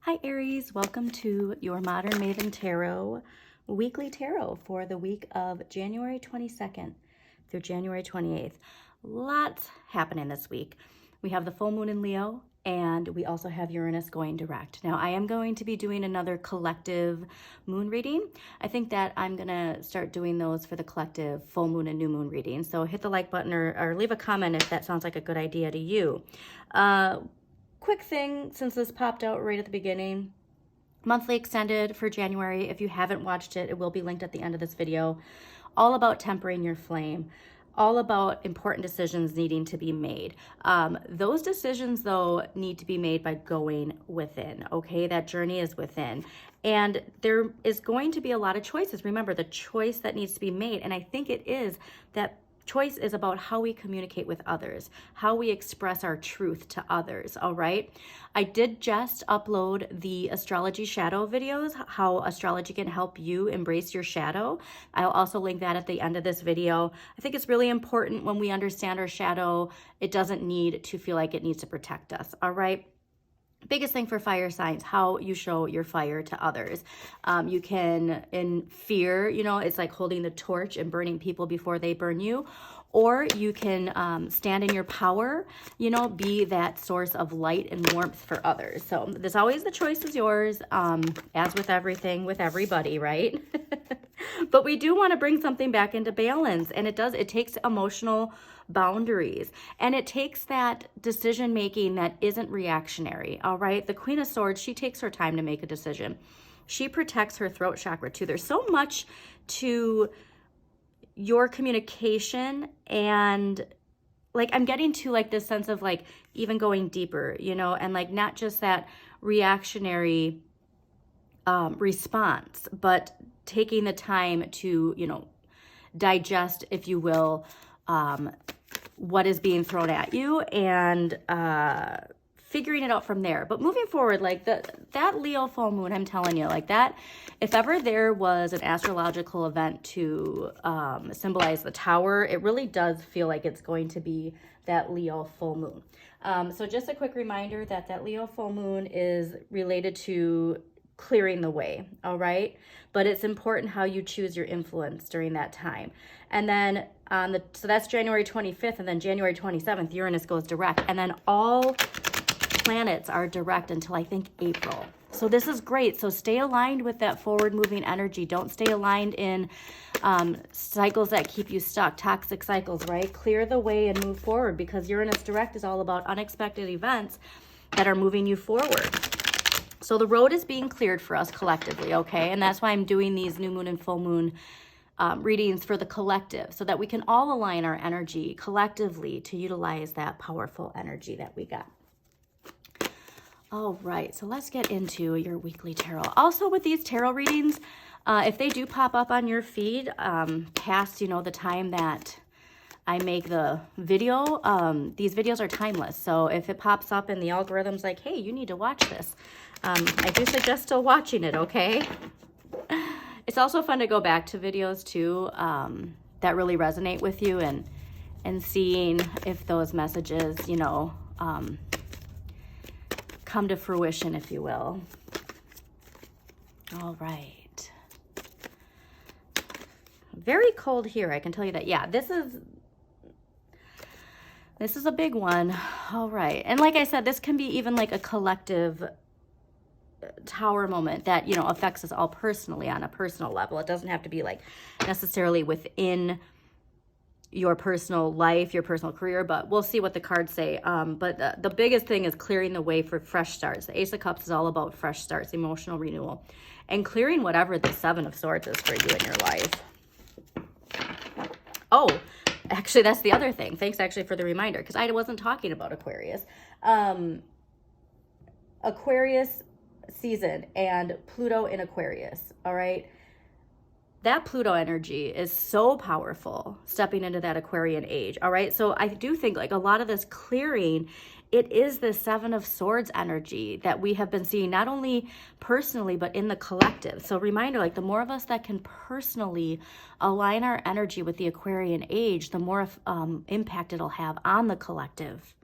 Hi Aries, welcome to your Modern Maven Tarot weekly tarot for the week of January 22nd through January 28th. Lots happening this week. We have the full moon in Leo and we also have Uranus going direct. Now I am going to be doing another collective moon reading. I think that I'm gonna start doing those for the collective full moon and new moon reading. So hit the like button or leave a comment if that sounds like a good idea to you. Quick thing, since this popped out right at the beginning, monthly extended for January. If you haven't watched it, it will be linked at the end of this video. All about tempering your flame, all about important decisions needing to be made. Those decisions, though, need to be made by going within, okay? That journey is within. And there is going to be a lot of choices. Remember, the choice that needs to be made, and I think it is that choice is about how we communicate with others, how we express our truth to others, all right? I did just upload the astrology shadow videos, how astrology can help you embrace your shadow. I'll also link that at the end of this video. I think it's really important when we understand our shadow, it doesn't need to feel like it needs to protect us, all right? Biggest thing for fire signs, how you show your fire to others. You can, in fear, it's like holding the torch and burning people before they burn you. Or you can stand in your power, be that source of light and warmth for others. So there's always the choice is yours, as with everything, with everybody, right? But we do want to bring something back into balance. And it takes emotional boundaries. And it takes that decision making that isn't reactionary, all right? The Queen of Swords, she takes her time to make a decision. She protects her throat chakra too. There's so much to your communication, and like I'm getting to like this sense of like even going deeper, and like not just that reactionary response, but taking the time to, digest, if you will, what is being thrown at you and figuring it out from there. But moving forward, like that Leo full moon, I'm telling you, like that, if ever there was an astrological event to symbolize the tower, it really does feel like it's going to be that Leo full moon. So just a quick reminder that Leo full moon is related to clearing the way, all right? But it's important how you choose your influence during that time. And then so that's January 25th, and then January 27th, Uranus goes direct, and then all planets are direct until I think April. So this is great. So stay aligned with that forward moving energy. Don't stay aligned in cycles that keep you stuck, toxic cycles, right? Clear the way and move forward, because Uranus direct is all about unexpected events that are moving you forward. So the road is being cleared for us collectively, okay? And that's why I'm doing these new moon and full moon readings for the collective, so that we can all align our energy collectively to utilize that powerful energy that we got. All right, so let's get into your weekly tarot. Also with these tarot readings, if they do pop up on your feed past, the time that I make the video, these videos are timeless. So if it pops up and the algorithm's like, hey, you need to watch this, I do suggest still watching it, okay? It's also fun to go back to videos too that really resonate with you, and seeing if those messages, come to fruition, if you will. All right. Very cold here, I can tell you that. Yeah, this is a big one. All right. And like I said, this can be even like a collective tower moment that, affects us all personally on a personal level. It doesn't have to be like necessarily within your personal life, your personal career, but we'll see what the cards say. But the biggest thing is clearing the way for fresh starts. The Ace of Cups is all about fresh starts, emotional renewal, and clearing whatever the Seven of Swords is for you in your life. Oh, actually, that's the other thing. Thanks actually for the reminder, because I wasn't talking about Aquarius. Aquarius season and Pluto in Aquarius, all right? That Pluto energy is so powerful stepping into that Aquarian age, all right? So I do think like a lot of this clearing, it is the Seven of Swords energy that we have been seeing, not only personally, but in the collective. So reminder, like the more of us that can personally align our energy with the Aquarian age, the more impact it'll have on the collective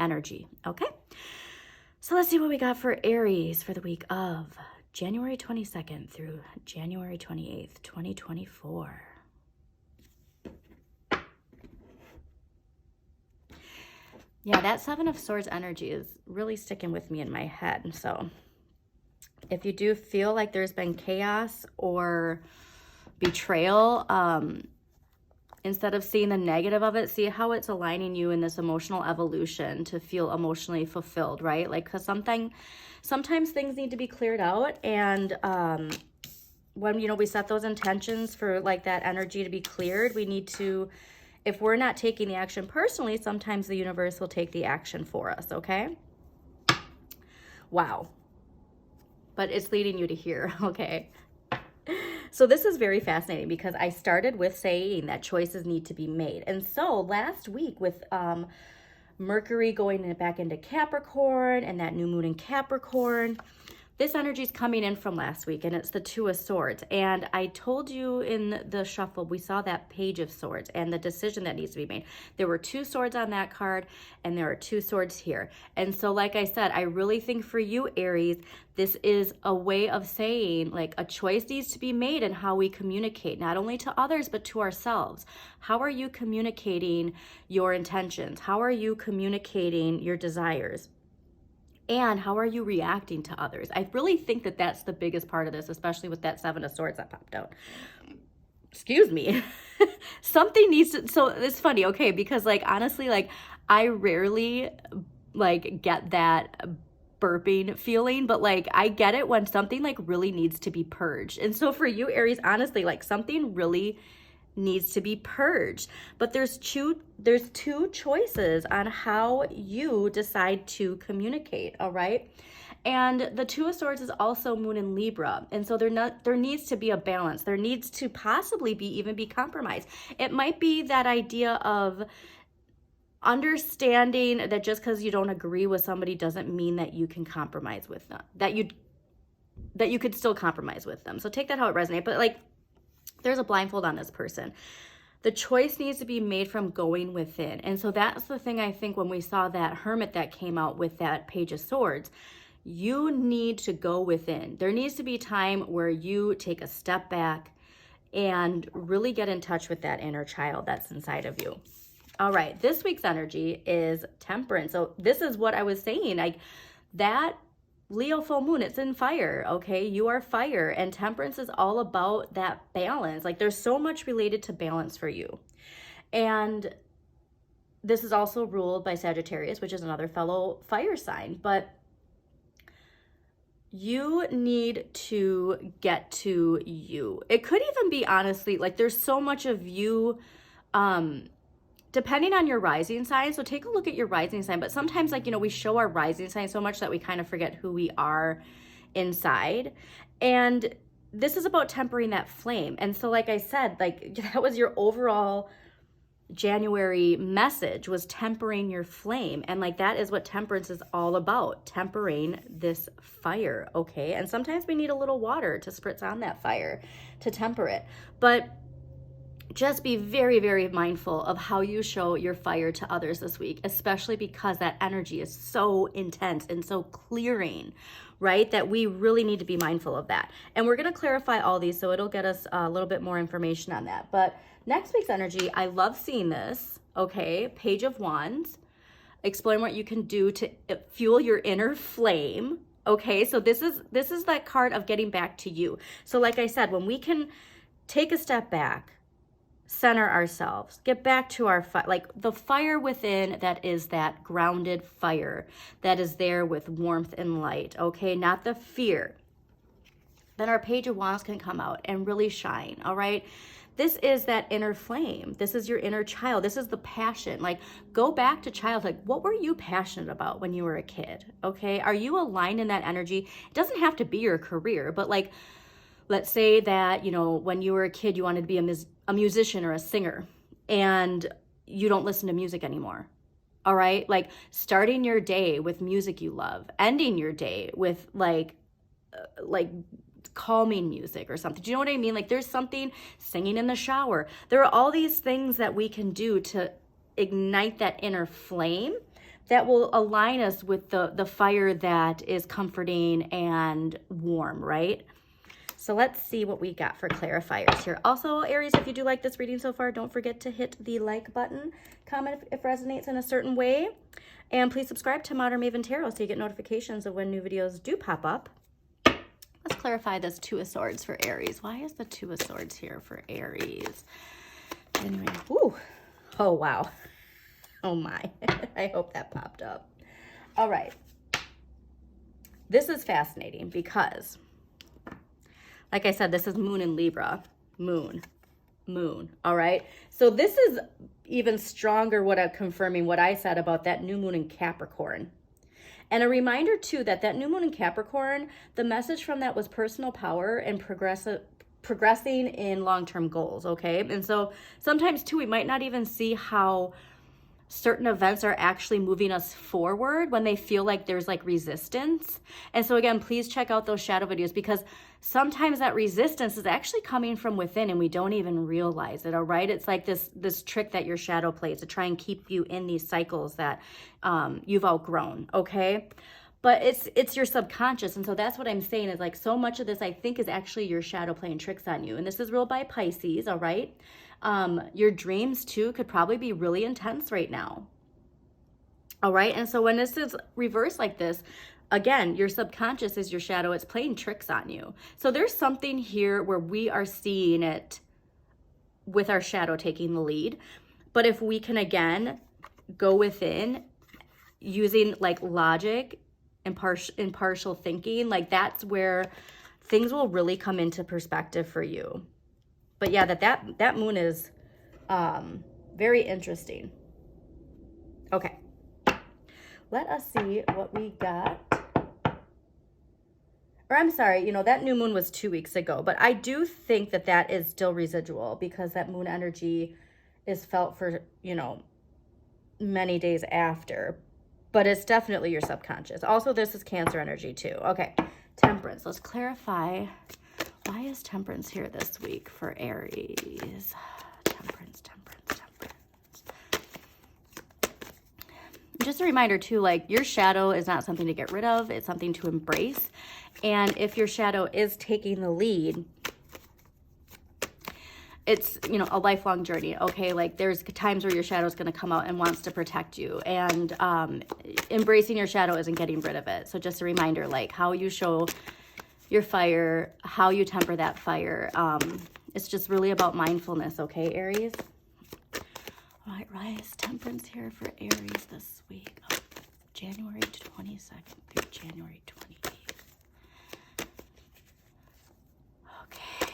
energy, okay? So let's see what we got for Aries for the week of January 22nd through January 28th, 2024. Yeah, that Seven of Swords energy is really sticking with me in my head. So if you do feel like there's been chaos or betrayal, instead of seeing the negative of it, see how it's aligning you in this emotional evolution to feel emotionally fulfilled, right? Like, because sometimes things need to be cleared out. And when, we set those intentions for like that energy to be cleared, we need to, if we're not taking the action personally, sometimes the universe will take the action for us, okay? Wow. But it's leading you to here, okay? So this is very fascinating because I started with saying that choices need to be made. And so last week with Mercury going back into Capricorn and that new moon in Capricorn, this energy is coming in from last week, and it's the Two of Swords. And I told you in the shuffle, we saw that Page of Swords and the decision that needs to be made. There were two swords on that card, and there are two swords here. And so, like I said, I really think for you, Aries, this is a way of saying, like, a choice needs to be made in how we communicate, not only to others, but to ourselves. How are you communicating your intentions? How are you communicating your desires? And how are you reacting to others? I really think that that's the biggest part of this, especially with that Seven of Swords that popped out. Excuse me. Something needs to, so it's funny, okay, because like, honestly, like I rarely like get that burping feeling, but like I get it when something like really needs to be purged. And so for you, Aries, honestly, like something really needs to be purged. But there's two choices on how you decide to communicate, all right? And the Two of Swords is also moon in Libra. And so there needs to be a balance. There needs to possibly even be compromise. It might be that idea of understanding that just because you don't agree with somebody doesn't mean that you can compromise with them, that you could still compromise with them. So take that how it resonates. But like, there's a blindfold on this person. The choice needs to be made from going within. And so that's the thing I think when we saw that Hermit that came out with that Page of Swords, you need to go within. There needs to be time where you take a step back and really get in touch with that inner child that's inside of you. All right, this week's energy is Temperance. So this is what I was saying, like that Leo full moon, it's in fire, okay? You are fire, and Temperance is all about that balance. Like there's so much related to balance for you. And this is also ruled by Sagittarius, which is another fellow fire sign, but you need to get to you. It could even be, honestly, like there's so much of you, depending on your rising sign. So take a look at your rising sign. But sometimes, like, we show our rising sign so much that we kind of forget who we are inside. And this is about tempering that flame. And so, like I said, like that was your overall January message, was tempering your flame. And like that is what Temperance is all about, tempering this fire, okay? And sometimes we need a little water to spritz on that fire to temper it. But just be very, very mindful of how you show your fire to others this week, especially because that energy is so intense and so clearing, right? That we really need to be mindful of that. And we're going to clarify all these, so it'll get us a little bit more information on that. But next week's energy, I love seeing this, okay? Page of Wands. Explain what you can do to fuel your inner flame, okay? So this is that card of getting back to you. So like I said, when we can take a step back, center ourselves, get back to our fire, like the fire within, that is that grounded fire that is there with warmth and light, okay? Not the fear. Then our Page of Wands can come out and really shine, all right? This is that inner flame. This is your inner child. This is the passion. Like, go back to childhood. What were you passionate about when you were a kid, okay? Are you aligned in that energy? It doesn't have to be your career, but like, let's say that, when you were a kid, you wanted to be a musician or a singer, and you don't listen to music anymore. All right? Like starting your day with music you love, ending your day with like calming music or something. Do you know what I mean? Like there's something, singing in the shower. There are all these things that we can do to ignite that inner flame, that will align us with the fire that is comforting and warm, right? So let's see what we got for clarifiers here. Also, Aries, if you do like this reading so far, don't forget to hit the like button, comment if it resonates in a certain way, and please subscribe to Modern Maven Tarot so you get notifications of when new videos do pop up. Let's clarify this Two of Swords for Aries. Why is the Two of Swords here for Aries? Anyway, ooh, oh wow, oh my, I hope that popped up. All right, this is fascinating because, like I said, this is Moon in Libra, Moon, all right? So this is even stronger what I'm confirming what I said about that new moon in Capricorn. And a reminder too that that new moon in Capricorn, the message from that was personal power and progressing in long-term goals, okay? And so sometimes too, we might not even see how certain events are actually moving us forward when they feel like there's like resistance. And so again, please check out those shadow videos, because sometimes that resistance is actually coming from within and we don't even realize it. All right, it's like this trick that your shadow plays to try and keep you in these cycles that you've outgrown. Okay, but it's your subconscious. And so that's what I'm saying is like so much of this I think is actually your shadow playing tricks on you. And this is ruled by Pisces. All right, your dreams too could probably be really intense right now. All right, and so when this is reversed like this, again, your subconscious is your shadow. It's playing tricks on you. So there's something here where we are seeing it with our shadow taking the lead. But if we can, again, go within using like logic and impartial thinking, like that's where things will really come into perspective for you. But yeah, that moon is very interesting. Okay. Let us see what we got. Or I'm sorry, you know, that new moon was 2 weeks ago, but I do think that that is still residual because that moon energy is felt for, you know, many days after, but it's definitely your subconscious. Also, this is Cancer energy too. Okay, Temperance. Let's clarify. Why is Temperance here this week for Aries? Temperance. Just a reminder too, like your shadow is not something to get rid of. It's something to embrace. And if your shadow is taking the lead, it's, you know, a lifelong journey. Okay. Like there's times where your shadow is going to come out and wants to protect you, and embracing your shadow isn't getting rid of it. So just a reminder, like how you show your fire, how you temper that fire. It's just really about mindfulness. Okay, Aries. All right, Rise Temperance here for Aries this week, January 22nd through January 28th. Okay.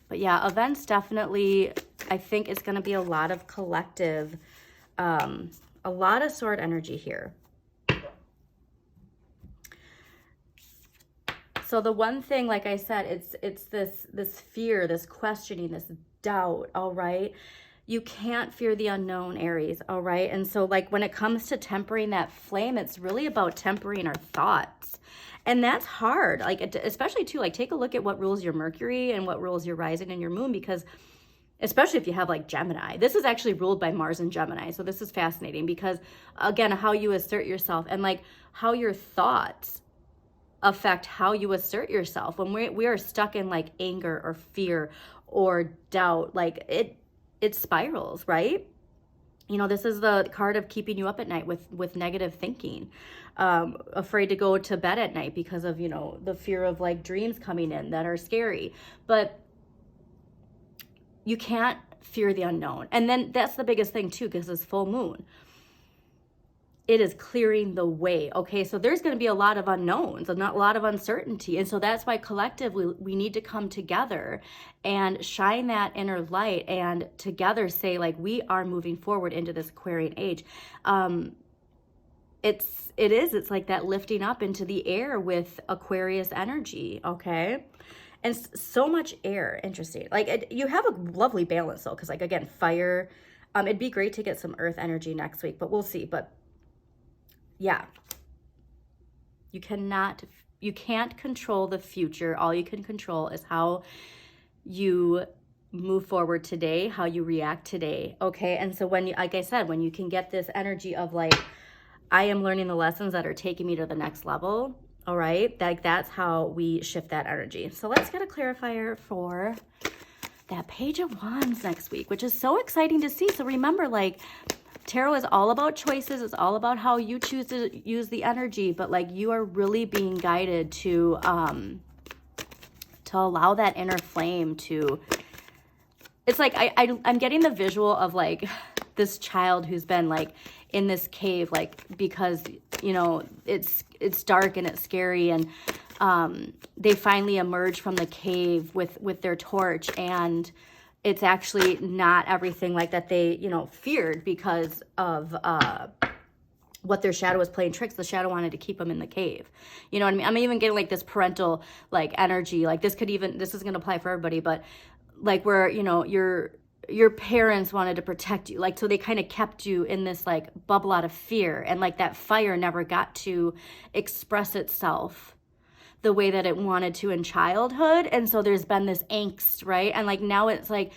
But yeah, events definitely, I think it's going to be a lot of collective, a lot of sword energy here. So the one thing, like I said, it's this fear, this questioning, this doubt, all right? You can't fear the unknown, Aries, all right? And so like when it comes to tempering that flame, it's really about tempering our thoughts. And that's hard, like especially too, like take a look at what rules your Mercury and what rules your rising and your moon, because especially if you have like Gemini, this is actually ruled by Mars and Gemini. So this is fascinating because again, how you assert yourself and like how your thoughts affect how you assert yourself. When we are stuck in like anger or fear or doubt, like it spirals, right? You know, this is the card of keeping you up at night with negative thinking, afraid to go to bed at night because of, you know, the fear of like dreams coming in that are scary. But you can't fear the unknown. And then that's the biggest thing too, because it's full moon. It is clearing the way. Okay, so there's going to be a lot of unknowns and a lot of uncertainty. And so that's why collectively we need to come together and shine that inner light and together say like we are moving forward into this Aquarian age. It's like that lifting up into the air with Aquarius energy. Okay. And so much air. Interesting. Like you have a lovely balance though, because like again, fire. It'd be great to get some earth energy next week, but we'll see. But yeah, you can't control the future. All you can control is how you move forward today, how you react today, okay? And so when you, like I said, when you can get this energy of like, I am learning the lessons that are taking me to the next level, all right? Like that's how we shift that energy. So let's get a clarifier for that Page of Wands next week, which is so exciting to see. So remember, like, tarot is all about choices. It's all about how you choose to use the energy, but like you are really being guided to allow that inner flame to, it's like, I'm getting the visual of like this child who's been like in this cave, like, because, you know, it's dark and it's scary, and they finally emerge from the cave with their torch, and it's actually not everything like that they, you know, feared because of what their shadow was playing tricks. The shadow wanted to keep them in the cave. You know what I mean? I'm even getting like this parental like energy. Like this is going to apply for everybody, but like where, you know, your parents wanted to protect you. Like, so they kind of kept you in this like bubble out of fear, and like that fire never got to express itself the way that it wanted to in childhood. And so there's been this angst, right? And like now it's like,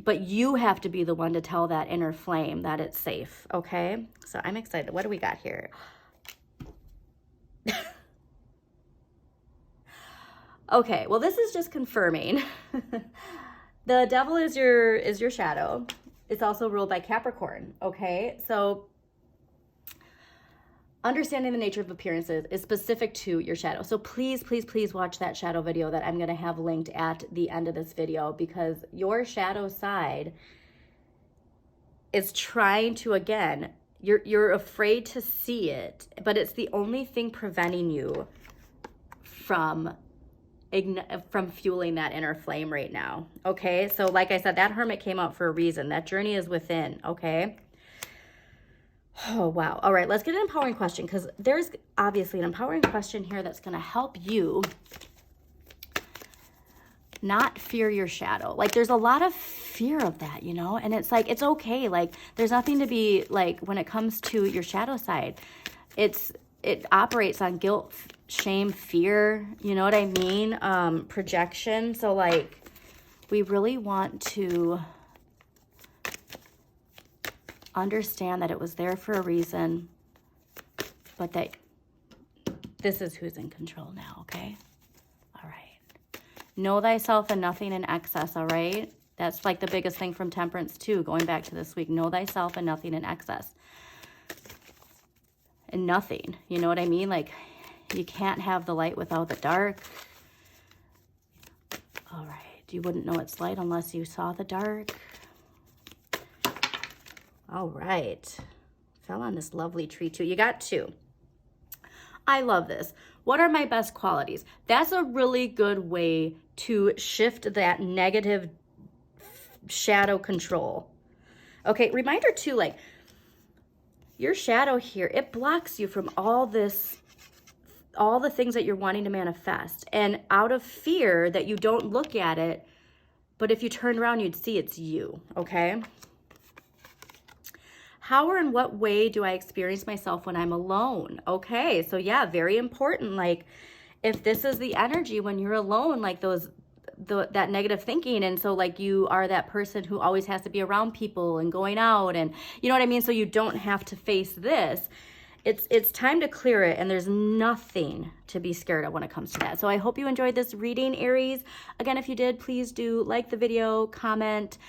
but you have to be the one to tell that inner flame that it's safe, okay? So I'm excited. What do we got here? Okay, well, this is just confirming. The devil is your shadow. It's also ruled by Capricorn, okay? So understanding the nature of appearances is specific to your shadow. So please, please, please watch that shadow video that I'm going to have linked at the end of this video, because your shadow side is trying to, again, you're afraid to see it, but it's the only thing preventing you from fueling that inner flame right now, okay? So like I said, that Hermit came out for a reason. That journey is within, okay? Oh, wow. All right, let's get an empowering question, because there's obviously an empowering question here that's going to help you not fear your shadow. Like, there's a lot of fear of that, you know? And it's like, it's okay. Like, there's nothing to be, like, when it comes to your shadow side, it operates on guilt, shame, fear, you know what I mean? Projection. So, like, we really want to understand that it was there for a reason, but that this is who's in control now, okay? All right. Know thyself and nothing in excess, all right? That's like the biggest thing from Temperance too, going back to this week. Know thyself and nothing in excess. And nothing, you know what I mean? Like, you can't have the light without the dark. All right. You wouldn't know it's light unless you saw the dark. All right. Fell on this lovely tree too. You got two. I love this. What are my best qualities? That's a really good way to shift that negative shadow control. Okay, reminder too, like your shadow here, it blocks you from all the things that you're wanting to manifest. And out of fear that you don't look at it, but if you turned around, you'd see it's you, okay? How or in what way do I experience myself when I'm alone? Okay, so yeah, very important. Like, if this is the energy when you're alone, like that negative thinking, and so like you are that person who always has to be around people and going out, and you know what I mean? So you don't have to face this. It's time to clear it, and there's nothing to be scared of when it comes to that. So I hope you enjoyed this reading, Aries. Again, if you did, please do like the video, comment,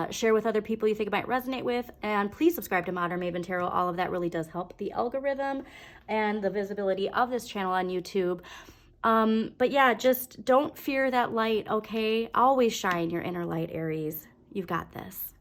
share with other people you think it might resonate with, and please subscribe to Modern Maven Tarot. All of that really does help the algorithm and the visibility of this channel on YouTube. But yeah, just don't fear that light, okay? Always shine your inner light, Aries. You've got this.